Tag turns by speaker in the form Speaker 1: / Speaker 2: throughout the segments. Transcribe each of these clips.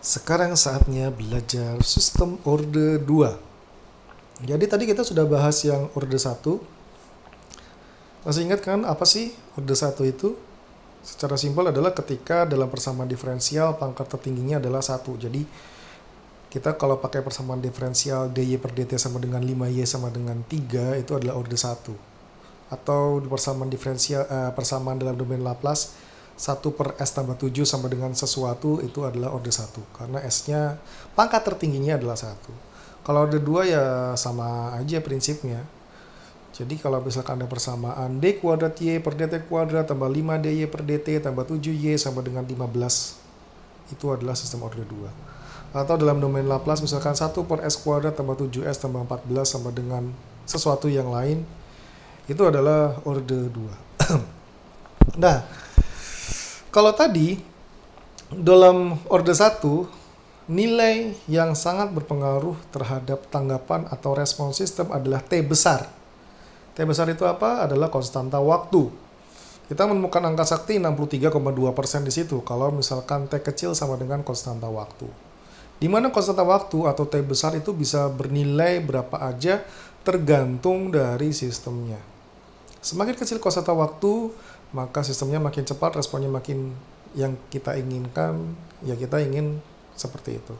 Speaker 1: Sekarang saatnya belajar sistem orde 2. Jadi tadi kita sudah bahas yang orde 1. Masih ingat kan apa sih orde 1 itu? Secara simpel adalah ketika dalam persamaan diferensial pangkat tertingginya adalah 1. Jadi kita kalau pakai persamaan diferensial dy per dt sama dengan 5y sama dengan 3 itu adalah orde 1. Atau di persamaan diferensial persamaan dalam domain Laplace 1 per S tambah 7 sama dengan sesuatu itu adalah orde 1. Karena S-nya pangkat tertingginya adalah 1. Kalau orde 2 ya sama aja prinsipnya. Jadi kalau misalkan ada persamaan d kuadrat y per dt kuadrat tambah 5 dy per dt tambah 7y sama dengan 15. Itu adalah sistem orde 2. Atau dalam domain Laplace misalkan 1 per S kuadrat tambah 7S tambah 14 sama dengan sesuatu yang lain. Itu adalah orde 2. Nah, kalau tadi dalam orde 1, nilai yang sangat berpengaruh terhadap tanggapan atau respon sistem adalah T besar. T besar itu apa? Adalah konstanta waktu. Kita menemukan angka sakti 63,2% di situ kalau misalkan T kecil sama dengan konstanta waktu. Di mana konstanta waktu atau T besar itu bisa bernilai berapa aja tergantung dari sistemnya. Semakin kecil konstanta waktu, maka sistemnya makin cepat, responnya makin yang kita inginkan, ya kita ingin seperti itu.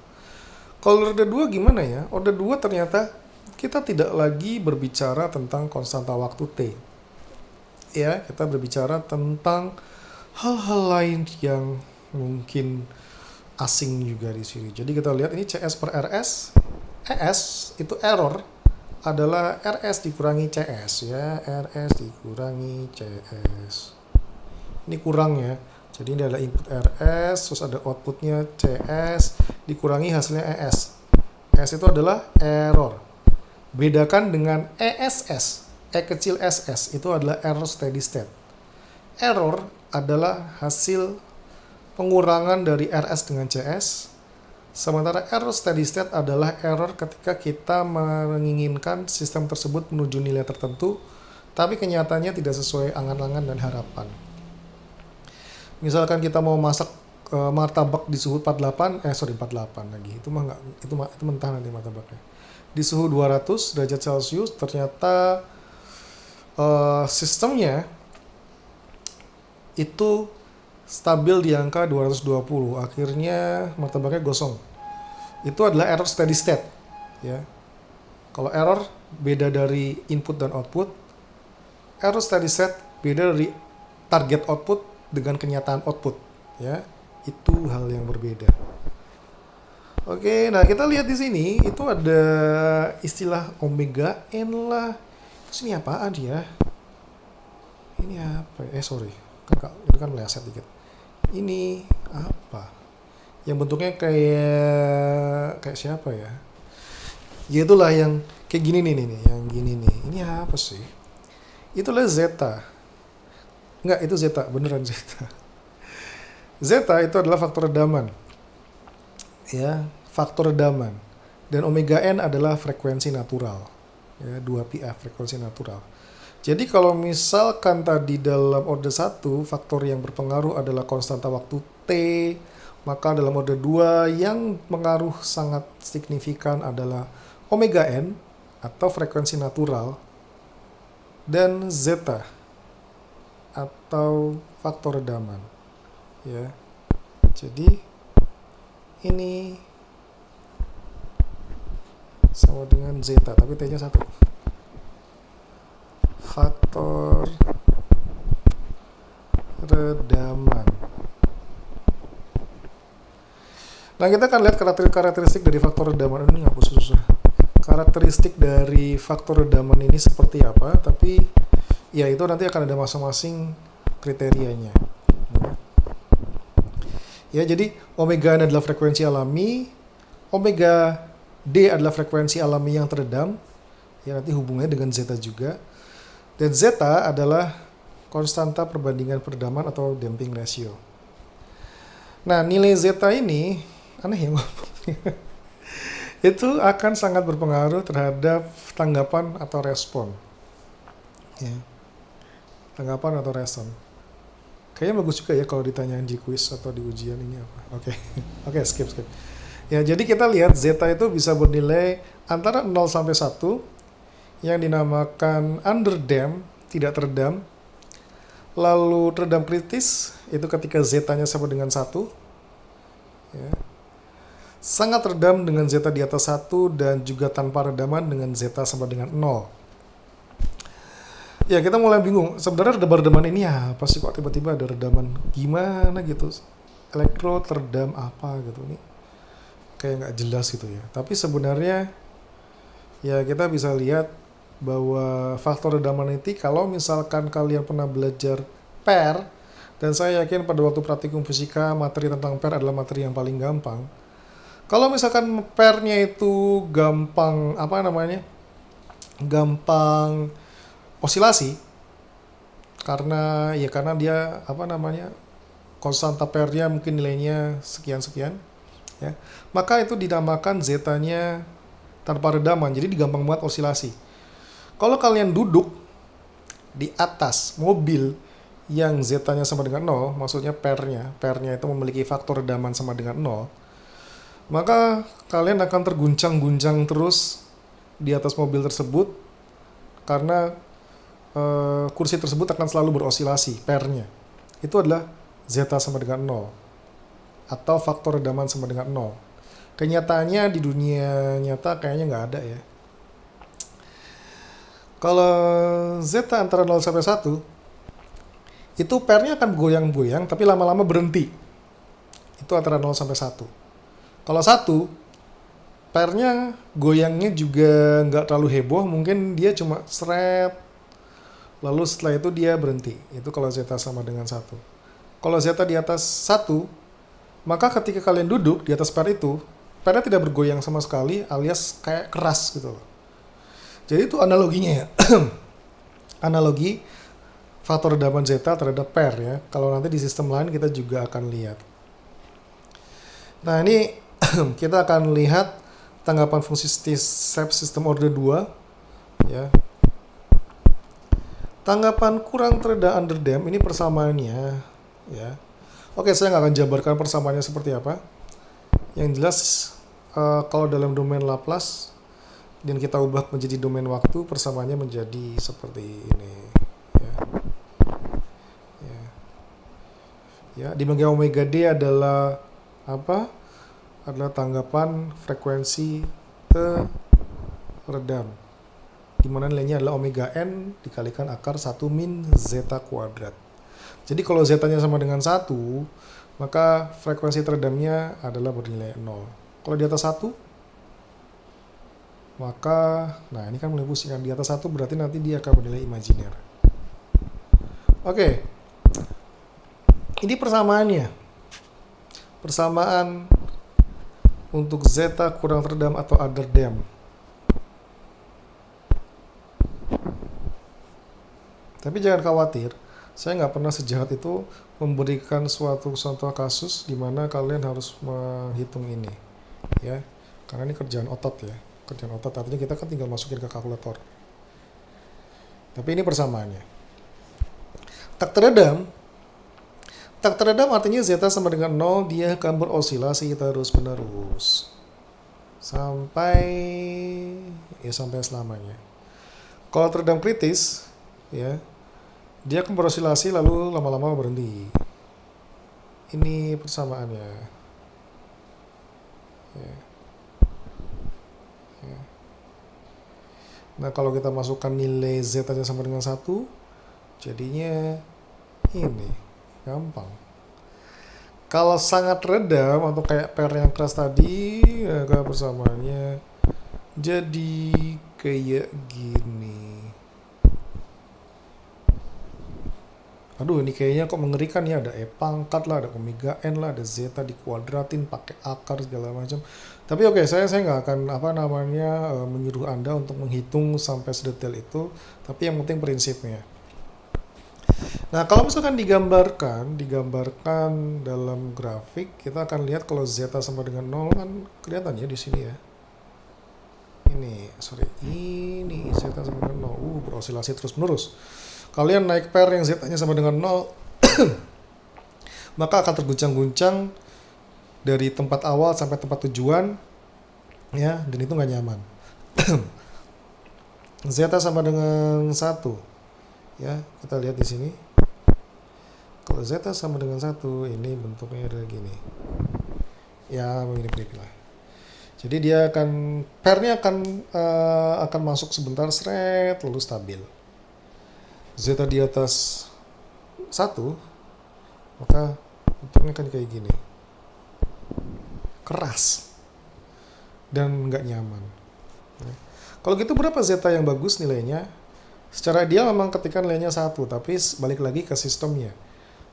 Speaker 1: Kalau orde 2 gimana ya? Orde 2 ternyata kita tidak lagi berbicara tentang konstanta waktu T. Ya, kita berbicara tentang hal-hal lain yang mungkin asing juga di sini. Jadi kita lihat ini CS per RS. ES itu error adalah RS dikurangi CS ya, RS dikurangi CS. Ini kurang ya. Jadi ini adalah input RS, terus ada outputnya CS, dikurangi hasilnya ES. ES itu adalah error. Bedakan dengan ESS, E kecil SS, itu adalah error steady state. Error adalah hasil pengurangan dari RS dengan CS, sementara error steady state adalah error ketika kita menginginkan sistem tersebut menuju nilai tertentu, tapi kenyataannya tidak sesuai angan-angan dan harapan. Misalkan kita mau masak martabak di suhu 48 lagi. Itu mentah nanti martabaknya. Di suhu 200 derajat Celcius ternyata sistemnya itu stabil di angka 220. Akhirnya martabaknya gosong. Itu adalah error steady state, ya. Kalau error beda dari input dan output, error steady state beda dari target output dengan kenyataan output, ya. Itu hal yang berbeda. Oke, nah kita lihat di sini itu ada istilah omega n lah. Terus ini apaan ya? Ini apa? Itu kan meleset dikit. Ini apa? Yang bentuknya kayak siapa ya? Ya itulah yang kayak gini nih, yang gini nih. Ini apa sih? Itulah zeta. Enggak, itu zeta, beneran zeta. Zeta itu adalah faktor redaman. Ya, faktor redaman. Dan omega n adalah frekuensi natural. Ya, 2πf frekuensi natural. Jadi kalau misalkan tadi dalam orde 1 faktor yang berpengaruh adalah konstanta waktu T, maka dalam orde 2 yang pengaruh sangat signifikan adalah omega n atau frekuensi natural dan zeta atau faktor redaman. Ya. Jadi ini sama dengan zeta, tapi T-nya 1. Faktor redaman. Nah, kita akan lihat karakteristik dari faktor redaman. Ini hapus susah. Karakteristik dari faktor redaman ini seperti apa, tapi ya itu nanti akan ada masing-masing kriterianya. Ya, jadi omega n adalah frekuensi alami, omega d adalah frekuensi alami yang teredam, ya nanti hubungannya dengan zeta juga, dan zeta adalah konstanta perbandingan peredaman atau damping ratio. Nah, nilai zeta ini, aneh ya ngomongnya, itu akan sangat berpengaruh terhadap tanggapan atau respon. Ya. Tanggapan atau respon. Kayaknya bagus juga ya kalau ditanyain di quiz atau di ujian ini apa. Oke. Oke, skip. Ya, jadi kita lihat zeta itu bisa bernilai antara 0 sampai 1 yang dinamakan underdamped, tidak teredam. Lalu teredam kritis itu ketika zetanya sama dengan 1. Ya. Sangat redam dengan zeta di atas 1 dan juga tanpa redaman dengan zeta sama dengan 0. Ya, kita mulai bingung. Sebenarnya redaman ini apa sih, kok tiba-tiba ada redaman? Gimana gitu? Elektrod teredam apa gitu nih? Kayak nggak jelas gitu ya. Tapi sebenarnya ya kita bisa lihat bahwa faktor redaman itu kalau misalkan kalian pernah belajar pair, dan saya yakin pada waktu praktikum fisika materi tentang pair adalah materi yang paling gampang. Kalau misalkan pairnya itu gampang gampang osilasi karena dia konstanta pairnya mungkin nilainya sekian ya, maka itu dinamakan zetanya tanpa redaman, jadi gampang banget osilasi. Kalau kalian duduk di atas mobil yang zetanya sama dengan 0, maksudnya pairnya itu memiliki faktor redaman sama dengan 0, maka kalian akan terguncang-guncang terus di atas mobil tersebut karena kursi tersebut akan selalu berosilasi, pairnya. Itu adalah zeta sama dengan 0 atau faktor redaman sama dengan 0. Kenyataannya di dunia nyata kayaknya nggak ada ya. Kalau zeta antara 0 sampai 1, itu pairnya akan goyang-goyang tapi lama-lama berhenti. Itu antara 0 sampai 1. Kalau 1, pairnya goyangnya juga nggak terlalu heboh, mungkin dia cuma seret, lalu setelah itu dia berhenti. Itu kalau zeta sama dengan 1. Kalau zeta di atas 1, maka ketika kalian duduk di atas pair itu, pairnya tidak bergoyang sama sekali alias kayak keras gitu loh. Jadi itu analoginya ya. Analogi faktor redaman zeta terhadap pair ya. Kalau nanti di sistem lain kita juga akan lihat. Nah, ini kita akan lihat tanggapan fungsi step sistem order 2 ya. Tanggapan kurang teredam underdamped ini persamaannya ya. Oke, saya nggak akan jabarkan persamaannya seperti apa. Yang jelas kalau dalam domain Laplace dan kita ubah menjadi domain waktu, persamaannya menjadi seperti ini ya. Ya, di bagi omega d adalah apa? Adalah tanggapan frekuensi teredam, di mana nilainya adalah omega n dikalikan akar 1 min zeta kuadrat. Jadi kalau zetanya sama dengan 1, maka frekuensi teredamnya adalah bernilai 0. Kalau di atas 1, maka, nah ini kan mulai pusing kan, di atas 1 berarti nanti dia akan bernilai imajiner. Oke. Ini persamaannya. Persamaan untuk zeta kurang teredam atau underdamped. Tapi jangan khawatir, saya nggak pernah sejahat itu memberikan suatu contoh kasus di mana kalian harus menghitung ini, ya, karena ini kerjaan otot ya, kerjaan otot artinya kita kan tinggal masukin ke kalkulator. Tapi ini persamaannya. Tak teredam artinya zeta sama dengan 0, dia akan berosilasi terus-menerus sampai selamanya. Kalau teredam kritis, ya, dia akan berosilasi lalu lama-lama berhenti. Ini persamaannya. Ya. Nah, kalau kita masukkan nilai z-nya sama dengan 1, jadinya ini gampang. Kalau sangat redam atau kayak pair yang keras tadi, maka persamaannya jadi kayak gini. Aduh, ini kayaknya kok mengerikan ya, ada E pangkat lah, ada omega n lah, ada zeta dikuadratin pakai akar segala macam. Tapi oke, saya nggak akan menyuruh Anda untuk menghitung sampai sedetail itu, tapi yang penting prinsipnya. Nah, kalau misalkan digambarkan dalam grafik, kita akan lihat kalau zeta sama dengan 0 kan kelihatan ya di sini ya. Ini zeta sama dengan 0, berosilasi terus-menerus. Kalian naik pair yang z-nya sama dengan 0, maka akan terguncang-guncang dari tempat awal sampai tempat tujuan, ya, dan itu nggak nyaman. Zeta sama dengan 1, ya, kita lihat di sini. Kalau zeta sama dengan 1, ini bentuknya adalah gini, ya, mirip-mirip lah. Jadi dia pairnya akan masuk sebentar, seret, lalu stabil. Zeta di atas 1, maka bentuknya kan kayak gini, keras dan nggak nyaman. Kalau gitu berapa zeta yang bagus nilainya? Secara dia memang ketika nilainya 1, tapi balik lagi ke sistemnya.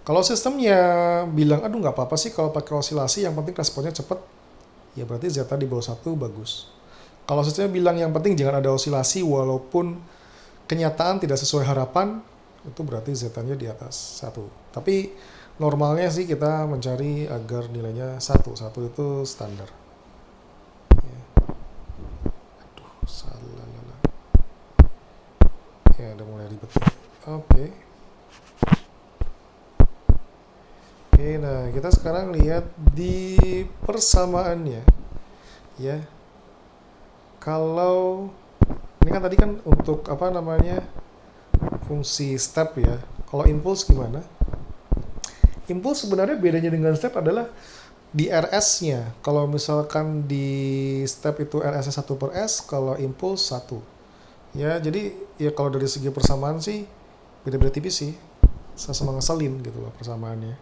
Speaker 1: Kalau sistemnya bilang, aduh nggak apa-apa sih kalau pakai osilasi, yang penting responnya cepat, ya berarti zeta di bawah 1 bagus. Kalau sistemnya bilang yang penting jangan ada osilasi walaupun kenyataan tidak sesuai harapan, itu berarti zetanya di atas 1. Tapi normalnya sih kita mencari agar nilainya 1. 1 itu standar. Ya, udah mulai ribet. Oke, nah kita sekarang lihat di persamaannya, ya. Kalau ini kan tadi kan untuk fungsi step, ya. Kalau impuls gimana? Impuls sebenarnya bedanya dengan step adalah di RS-nya. Kalau misalkan di step itu RS-nya 1/S, kalau impuls 1. Ya, jadi ya kalau dari segi persamaan sih beda-beda tipis sih. Sama ngeselin gitu loh persamaannya.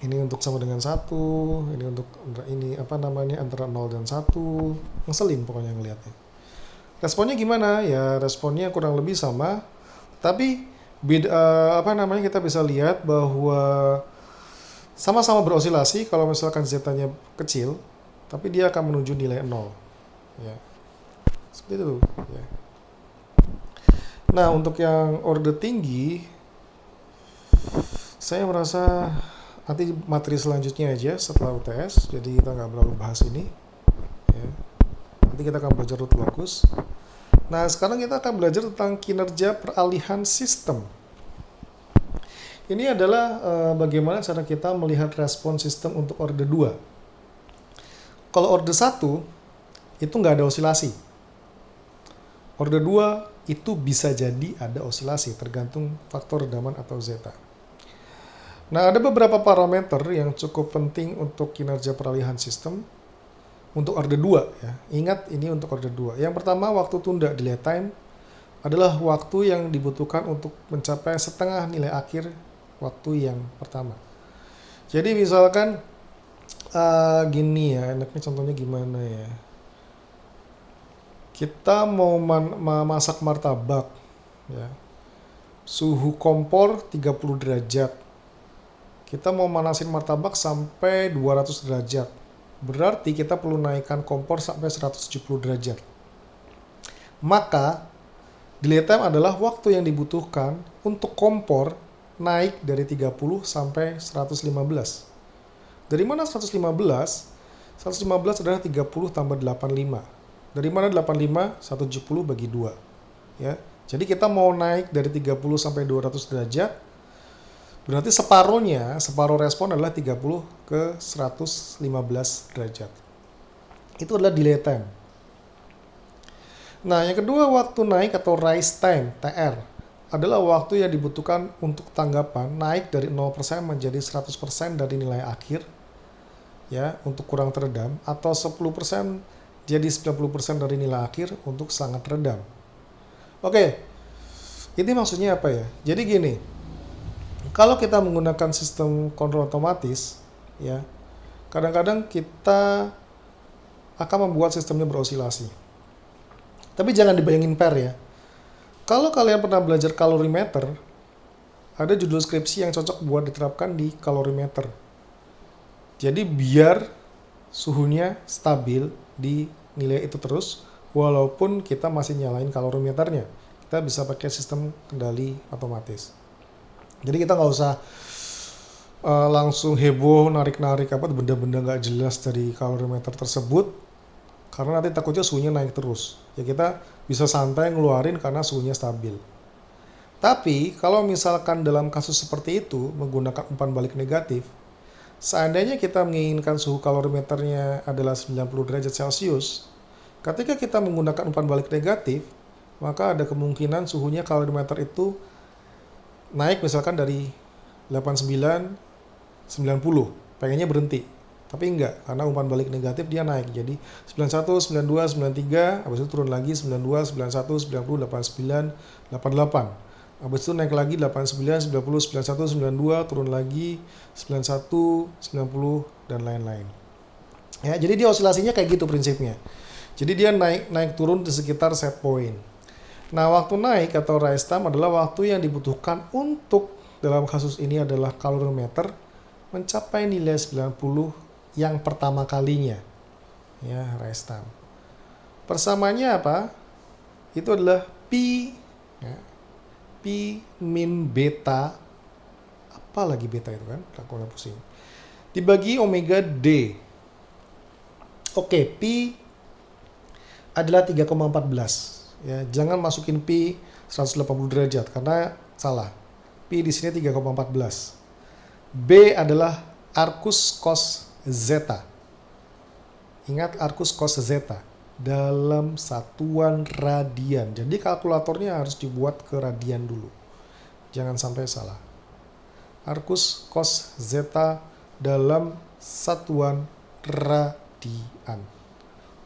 Speaker 1: Ini untuk sama dengan 1, ini untuk antara 0 dan 1. Ngeselin pokoknya ngeliatnya. Responnya gimana? Ya responnya kurang lebih sama, tapi kita bisa lihat bahwa sama-sama berosilasi. Kalau misalkan zetanya kecil, tapi dia akan menuju nilai 0, ya. Seperti itu, ya. Nah, untuk yang order tinggi, saya merasa nanti materi selanjutnya aja setelah UTS, jadi kita nggak perlu bahas ini, ya. Nanti kita akan belajar root locus. Nah, sekarang kita akan belajar tentang kinerja peralihan sistem. Ini adalah bagaimana cara kita melihat respon sistem untuk order 2. Kalau order 1, itu nggak ada osilasi. Order 2 itu bisa jadi ada osilasi, tergantung faktor redaman atau zeta. Nah, ada beberapa parameter yang cukup penting untuk kinerja peralihan sistem untuk order 2, ya. Ingat, ini untuk order 2. Yang pertama, waktu tunda, delay time, adalah waktu yang dibutuhkan untuk mencapai setengah nilai akhir waktu yang pertama. Jadi misalkan gini ya, enaknya contohnya gimana ya? Kita mau masak martabak, ya. Suhu kompor 30 derajat. Kita mau manasin martabak sampai 200 derajat. Berarti kita perlu naikkan kompor sampai 170 derajat. Maka, delay time adalah waktu yang dibutuhkan untuk kompor naik dari 30 sampai 115. Dari mana 115? 115 adalah 30 tambah 85. Dari mana 85? 170 bagi 2. Ya. Jadi kita mau naik dari 30 sampai 200 derajat, berarti separuh respon adalah 30 ke 115 derajat. Itu adalah delay time. Nah, yang kedua, waktu naik atau rise time, TR, adalah waktu yang dibutuhkan untuk tanggapan naik dari 0% menjadi 100% dari nilai akhir, ya, untuk kurang teredam, atau 10% jadi 90% dari nilai akhir untuk sangat redam. Oke, ini maksudnya apa ya? Jadi gini, kalau kita menggunakan sistem kontrol otomatis, ya, kadang-kadang kita akan membuat sistemnya berosilasi. Tapi jangan dibayangin pair, ya. Kalau kalian pernah belajar kalorimeter, ada judul skripsi yang cocok buat diterapkan di kalorimeter. Jadi biar suhunya stabil di nilai itu terus, walaupun kita masih nyalain kalorimeternya. Kita bisa pakai sistem kendali otomatis. Jadi kita nggak usah langsung heboh narik-narik benda-benda nggak jelas dari kalorimeter tersebut, karena nanti takutnya suhunya naik terus. Ya kita bisa santai ngeluarin karena suhunya stabil. Tapi kalau misalkan dalam kasus seperti itu menggunakan umpan balik negatif, seandainya kita menginginkan suhu kalorimeternya adalah 90 derajat Celcius, ketika kita menggunakan umpan balik negatif, maka ada kemungkinan suhunya kalorimeter itu naik misalkan dari 89, 90. Pengennya berhenti. Tapi enggak, karena umpan balik negatif dia naik. Jadi 91, 92, 93, habis itu turun lagi 92, 91, 90, 89, 88. Habis itu naik lagi 89, 90, 91, 92, turun lagi 91, 90, dan lain-lain. Ya, jadi dia osilasinya kayak gitu prinsipnya. Jadi dia naik turun di sekitar set point. Nah, waktu naik atau rise time adalah waktu yang dibutuhkan untuk dalam kasus ini adalah kalorimeter mencapai nilai 90 yang pertama kalinya. Ya, rise time. Persamaannya apa? Itu adalah P, ya, P min beta, apa lagi beta itu kan? Aku pusing. Dibagi omega D. Oke, P adalah 3,14. Ya, jangan masukin P 180 derajat karena salah. P di sini 3,14. B adalah arcus cos zeta. Ingat arcus cos zeta dalam satuan radian. Jadi kalkulatornya harus dibuat ke radian dulu. Jangan sampai salah. Arcus cos zeta dalam satuan radian.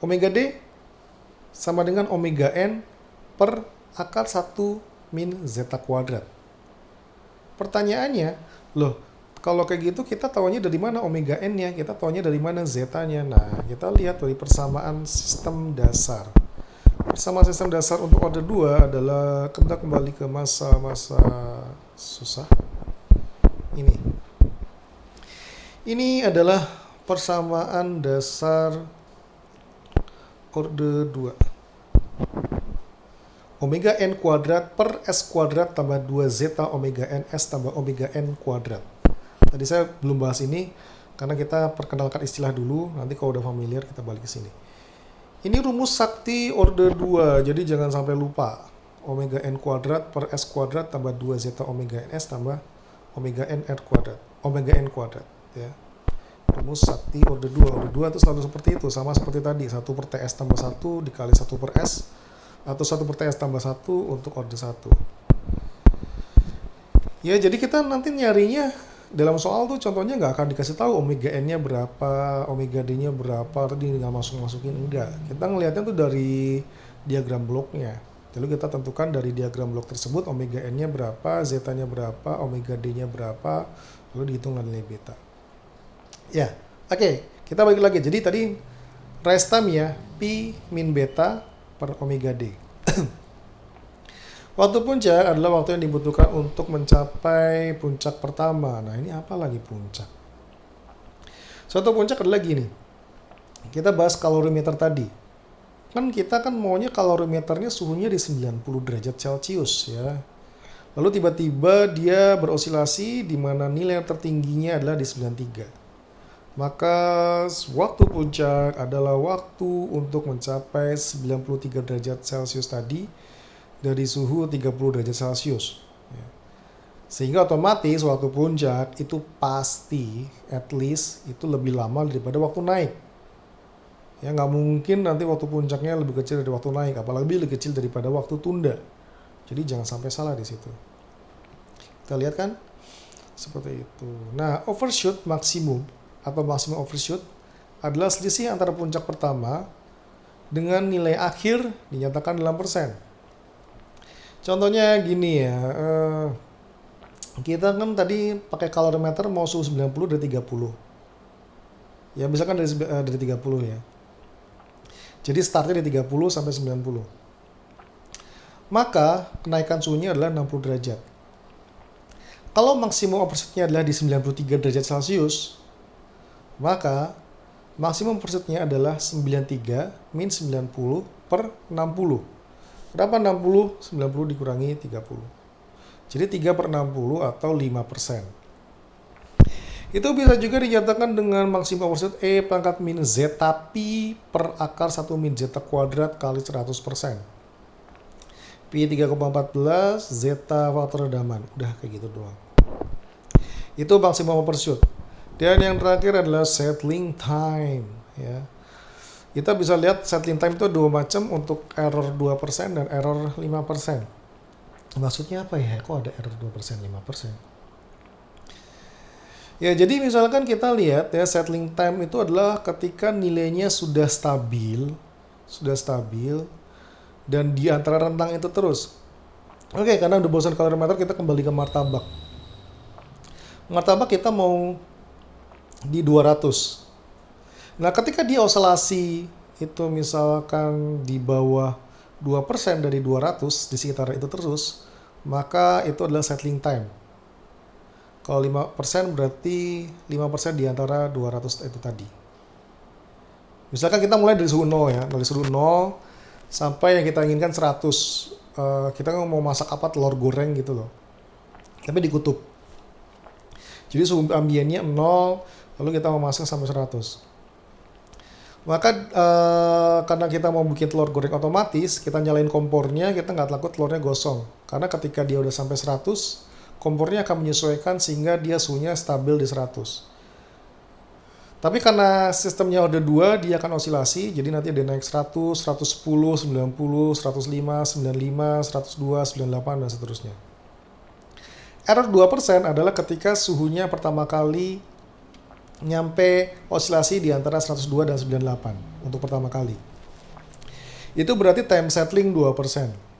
Speaker 1: Omega D sama dengan omega n per akar 1 min zeta kuadrat. Pertanyaannya, loh, kalau kayak gitu kita tahunya dari mana omega n-nya, kita tahunya dari mana zeta-nya. Nah, kita lihat dari persamaan sistem dasar. Persamaan sistem dasar untuk order 2 adalah, kita kembali ke masa-masa susah. Ini adalah persamaan dasar order 2. Omega n kuadrat per s kuadrat tambah 2 zeta omega n s tambah omega n kuadrat. Tadi saya belum bahas ini karena kita perkenalkan istilah dulu, nanti kalau udah familiar kita balik ke sini. Ini rumus sakti order 2, jadi jangan sampai lupa. Omega n kuadrat per s kuadrat tambah 2 zeta omega n s tambah omega n r kuadrat. Omega n kuadrat, ya. Rumus sakti order 2. Order 2 itu selalu seperti itu, sama seperti tadi, 1 per TS tambah 1 dikali 1 per S, atau 1 per TS tambah 1 untuk order 1. Ya, jadi kita nanti nyarinya dalam soal tuh contohnya nggak akan dikasih tahu omega n-nya berapa, omega d-nya berapa, tadi nggak masukin, enggak. Kita ngelihatnya tuh dari diagram bloknya. Lalu kita tentukan dari diagram blok tersebut omega n-nya berapa, zeta-nya berapa, omega d-nya berapa, lalu dihitung nilai beta. Ya, oke, kita balik lagi. Jadi tadi rise time ya, P min beta per omega D. Waktu puncak adalah waktu yang dibutuhkan untuk mencapai puncak pertama. Nah, ini apa lagi puncak? Suatu puncak adalah gini. Kita bahas kalorimeter tadi. Kan kita maunya kalorimeternya suhunya di 90 derajat Celcius ya. Lalu tiba-tiba dia berosilasi di mana nilai tertingginya adalah di 93. Maka waktu puncak adalah waktu untuk mencapai 93 derajat Celcius tadi dari suhu 30 derajat Celcius. Sehingga otomatis waktu puncak itu pasti at least itu lebih lama daripada waktu naik. Ya, nggak mungkin nanti waktu puncaknya lebih kecil dari waktu naik, apalagi lebih kecil daripada waktu tunda. Jadi jangan sampai salah di situ. Kita lihat kan? Seperti itu. Nah, overshoot maksimum atau maximum overshoot adalah selisih antara puncak pertama dengan nilai akhir dinyatakan dalam persen. Contohnya gini ya, kita kan tadi pakai kalorimeter mau suhu 90 dari 30. Ya, misalkan dari 30 ya. Jadi startnya dari 30 sampai 90. Maka kenaikan suhunya adalah 60 derajat. Kalau maksimum overshootnya adalah di 93 derajat Celcius, maka maksimum overshootnya adalah 93 min 90 per 60. Berapa 60? 90 dikurangi 30. Jadi 3 per 60 atau 5%. Itu bisa juga dinyatakan dengan maksimum overshoot E pangkat min zeta pi per akar 1 min zeta kuadrat kali 100%. Pi 3,14, zeta faktor redaman. Udah kayak gitu doang. Itu maksimum overshoot. Dan yang terakhir adalah settling time, ya. Kita bisa lihat settling time itu dua macam, untuk error 2% dan error 5%. Maksudnya apa ya? Kok ada error 2%, 5%? Ya, jadi misalkan kita lihat ya, settling time itu adalah ketika nilainya sudah stabil dan di antara rentang itu terus. Oke, karena udah bosan kalorimeter, kita kembali ke martabak. Martabak kita mau di 200. Nah, ketika dia oscilasi itu misalkan di bawah 2% dari 200, di sekitar itu terus, maka itu adalah settling time. Kalau 5% berarti 5% di antara 200 itu tadi. Misalkan kita mulai dari suhu 0 ya, dari suhu 0 sampai yang kita inginkan 100. Kita mau masak apa, telur goreng gitu loh. Tapi di kutub. Jadi suhu ambiennya 0, lalu kita mau masak sampai 100. Maka karena kita mau bikin telur goreng otomatis, kita nyalain kompornya, kita nggak takut telurnya gosong. Karena ketika dia udah sampai 100, kompornya akan menyesuaikan sehingga dia suhunya stabil di 100. Tapi karena sistemnya udah 2, dia akan osilasi, jadi nanti dia naik 100, 110, 90, 105, 95, 102, 98, dan seterusnya. Error 2% adalah ketika suhunya pertama kali nyampe osilasi di antara 102 dan 98 untuk pertama kali. Itu berarti time settling 2%.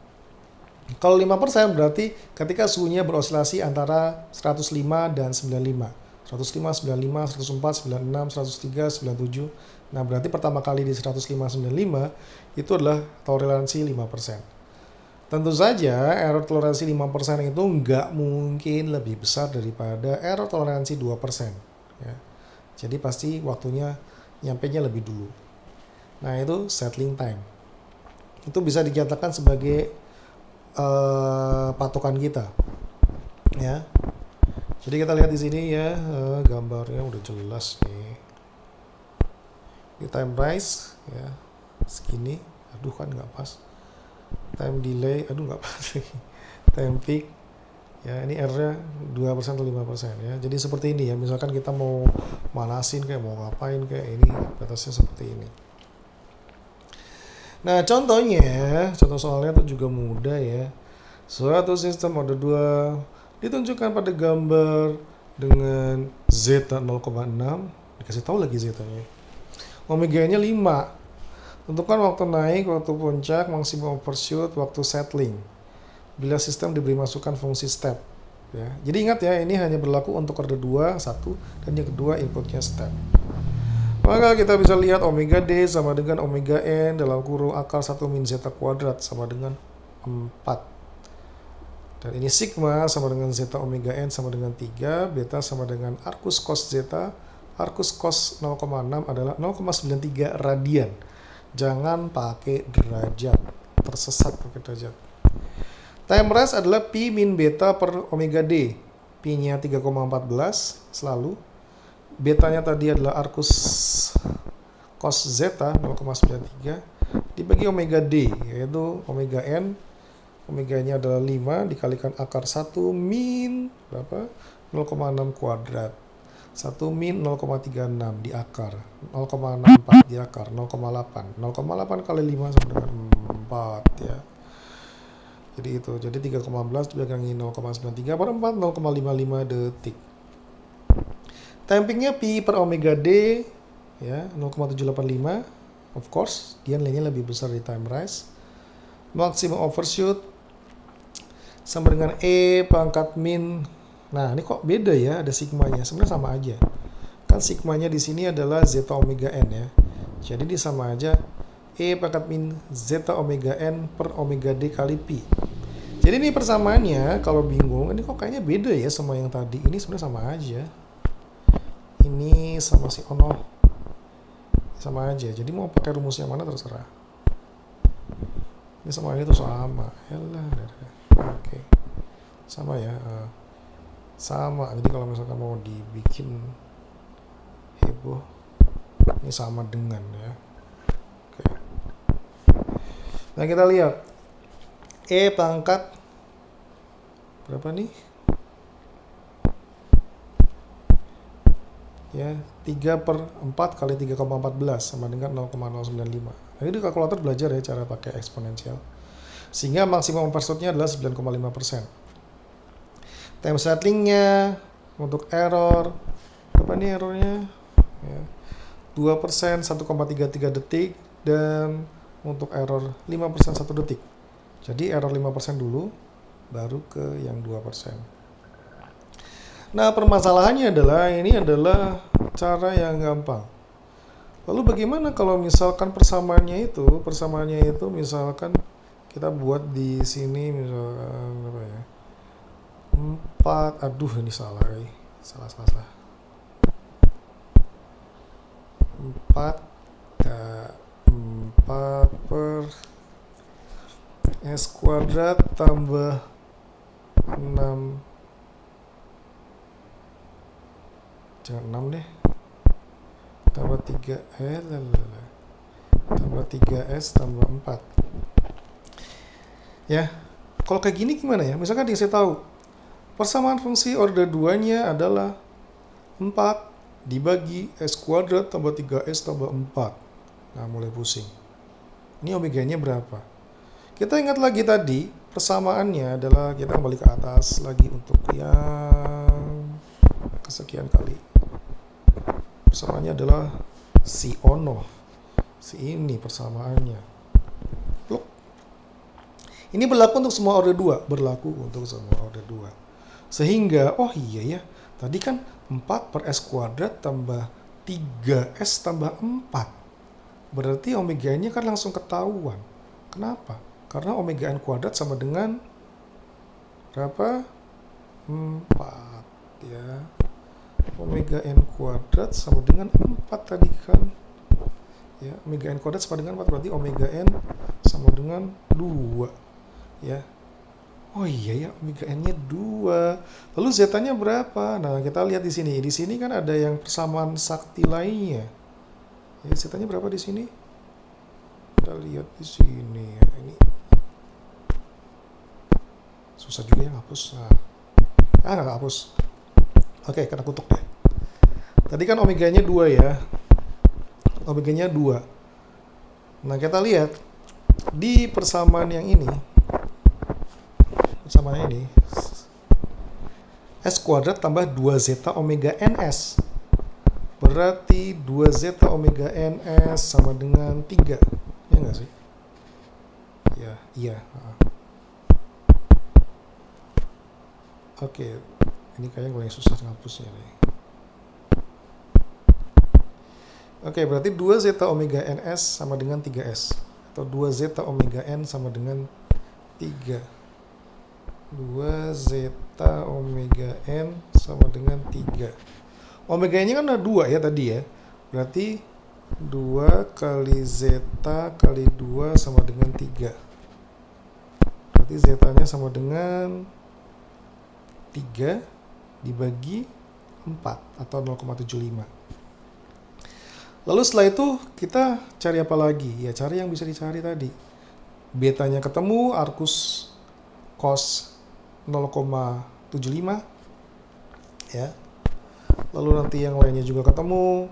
Speaker 1: Kalau 5% berarti ketika suhunya berosilasi antara 105 dan 95. 105, 95, 104, 96, 103, 97. Nah, berarti pertama kali di 105, 95 itu adalah toleransi 5%. Tentu saja error toleransi 5% itu nggak mungkin lebih besar daripada error toleransi 2%. Ya. Jadi pasti waktunya nyampenya lebih dulu. Nah, itu settling time. Itu bisa dinyatakan sebagai patokan kita, ya. Jadi kita lihat di sini ya, gambarnya udah jelas nih. Di time rise ya segini, aduh kan nggak pas. Time delay, aduh nggak pas. Time peak, ya ini R-nya 2% atau 5% ya. Jadi seperti ini ya, misalkan kita mau manasin kayak mau ngapain kayak ini, batasnya seperti ini. Nah, contoh soalnya itu juga mudah ya. Suatu sistem order 2 ditunjukkan pada gambar dengan zeta 0,6, dikasih tahu lagi zetanya. Omega-nya 5. Tentukan waktu naik, waktu puncak, maksimum overshoot, waktu settling. Bila sistem diberi masukan fungsi step. Ya. Jadi ingat ya, ini hanya berlaku untuk order 2, 1, dan yang kedua inputnya step. Maka kita bisa lihat omega D sama dengan omega N dalam kurung akar 1 min zeta kuadrat sama dengan 4. Dan ini sigma sama dengan zeta omega N sama dengan 3, beta sama dengan arcus cos zeta, arcus cos 0,6 adalah 0,93 radian. Jangan pakai derajat, tersesat pakai derajat. Time rise adalah pi min beta per omega D. Pi-nya 3,14 selalu. Betanya tadi adalah arcus cos zeta 0,93 dibagi omega D, yaitu omega N. Omega-nya adalah 5 dikalikan akar 1 min berapa? 0,6 kuadrat. 1 min 0,36 di akar, 0,64 di akar, 0,8. 0,8 kali 5 sama dengan 4 ya. Jadi itu, jadi 3,15 dibagi 0,93 per 4, 0,55 detik. Tampingnya pi per omega D ya 0,785. Of course, dia nilainya lebih besar di time rise. Maximum overshoot sama dengan E pangkat min. Nah, ini kok beda ya, ada sigmanya. Sebenarnya sama aja. Kan sigmanya di sini adalah zeta omega N ya. Jadi dia sama aja E pangkat min zeta omega N per omega D kali pi. Jadi ini persamaannya kalau bingung, ini kok kayaknya beda ya sama yang tadi. Ini sebenarnya sama aja. Ini sama si Ono sama aja, jadi mau pakai rumus yang mana terserah. Ini sama ini tuh sama. Yalah, oke. Sama ya, sama. Jadi kalau misalkan mau dibikin heboh, ini sama dengan ya. Oke. Nah, kita lihat E pangkat berapa nih? Ya, 3/4 kali 3,14 sama dengan 0,095. Nah, ini di kalkulator belajar ya cara pakai eksponensial. Sehingga maksimum overshootnya adalah 9,5%. Time settling-nya untuk error, apa nih errornya? Ya, 2% 1,33 detik, dan untuk error 5% 1 detik. Jadi error 5% dulu, baru ke yang 2%. Nah, permasalahannya adalah ini adalah cara yang gampang. Lalu bagaimana kalau misalkan persamaannya itu misalkan kita buat di sini misalkan apa ya? 4, aduh ini salah. 4 per S kuadrat tambah 6, jangan 6 deh, tambah 3 tambah 3S tambah 4 ya. Kalau kayak gini gimana ya? Misalkan dikasih tahu persamaan fungsi orde 2 nya adalah 4 dibagi S kuadrat tambah 3S tambah 4. Nah, mulai pusing. Ini omega nya berapa? Kita ingat lagi tadi persamaannya adalah kita kembali ke atas lagi untuk yang kesekian kali. Persamaannya adalah si Ono. Si ini persamaannya. Look. Ini berlaku untuk semua orde 2. Sehingga, oh iya ya, tadi kan 4 per S kuadrat tambah 3S tambah 4. Berarti omega-nya kan langsung ketahuan. Kenapa? Karena omega n kuadrat sama dengan berapa? 4 ya. Omega n kuadrat sama dengan 4 tadi kan. Ya, omega n kuadrat sama dengan 4, berarti omega n sama dengan 2. Ya. Oh iya ya, omega n-nya 2. Lalu zeta-nya berapa? Nah, kita lihat di sini. Di sini kan ada yang persamaan sakti lainnya. Ya, zeta-nya berapa di sini? Kita lihat di sini. Ini susah juga ya hapus. Nggak hapus. Oke, kena kutuk deh. Tadi kan omega-nya 2 ya. Omega-nya 2. Nah, kita lihat di persamaan yang ini. Persamaan ini S kuadrat tambah 2 zeta omega ns. Berarti 2 zeta omega ns sama dengan 3. Ya nggak sih? Ya, iya. Oke, ini kayaknya paling susah ngapusnya nih. Oke, berarti 2 zeta omega ns sama dengan 3s. Atau 2 zeta omega n sama dengan 3. 2 zeta omega n sama dengan 3. Omega n-nya kan ada 2 ya tadi ya. Berarti 2 kali zeta kali 2 sama dengan 3. Berarti zeta-nya sama dengan 3 dibagi 4 atau 0,75. Lalu setelah itu kita cari apa lagi? Ya cari yang bisa dicari tadi. Betanya ketemu, arcus cos 0,75 ya. Lalu nanti yang lainnya juga ketemu.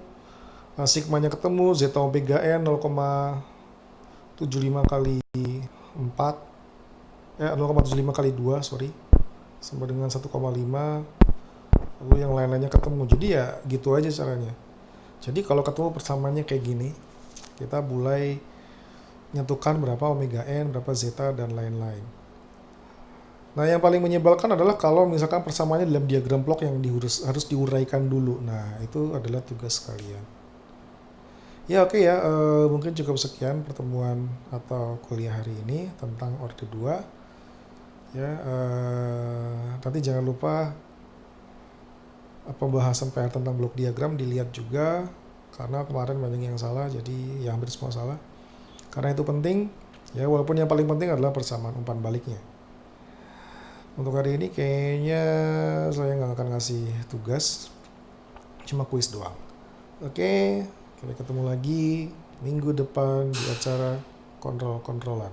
Speaker 1: Nah, sigmanya ketemu, zeta omega n 0,75 kali 4 0,75 kali 2 sama dengan 1,5. Lalu yang lain-lainnya ketemu. Jadi ya gitu aja caranya. Jadi kalau ketemu persamaannya kayak gini, kita mulai menentukan berapa omega n, berapa zeta, dan lain-lain. Nah, yang paling menyebalkan adalah kalau misalkan persamaannya dalam diagram blok yang harus diuraikan dulu. Nah, itu adalah tugas kalian. Ya oke ya, mungkin cukup sekian pertemuan atau kuliah hari ini tentang orde 2. Ya, nanti jangan lupa pembahasan PR tentang blok diagram dilihat juga, karena kemarin banyak yang salah, jadi ya hampir semua salah. Karena itu penting, ya walaupun yang paling penting adalah persamaan umpan baliknya. Untuk hari ini kayaknya saya nggak akan ngasih tugas, cuma kuis doang. Oke, kita ketemu lagi minggu depan di acara kontrol-kontrolan.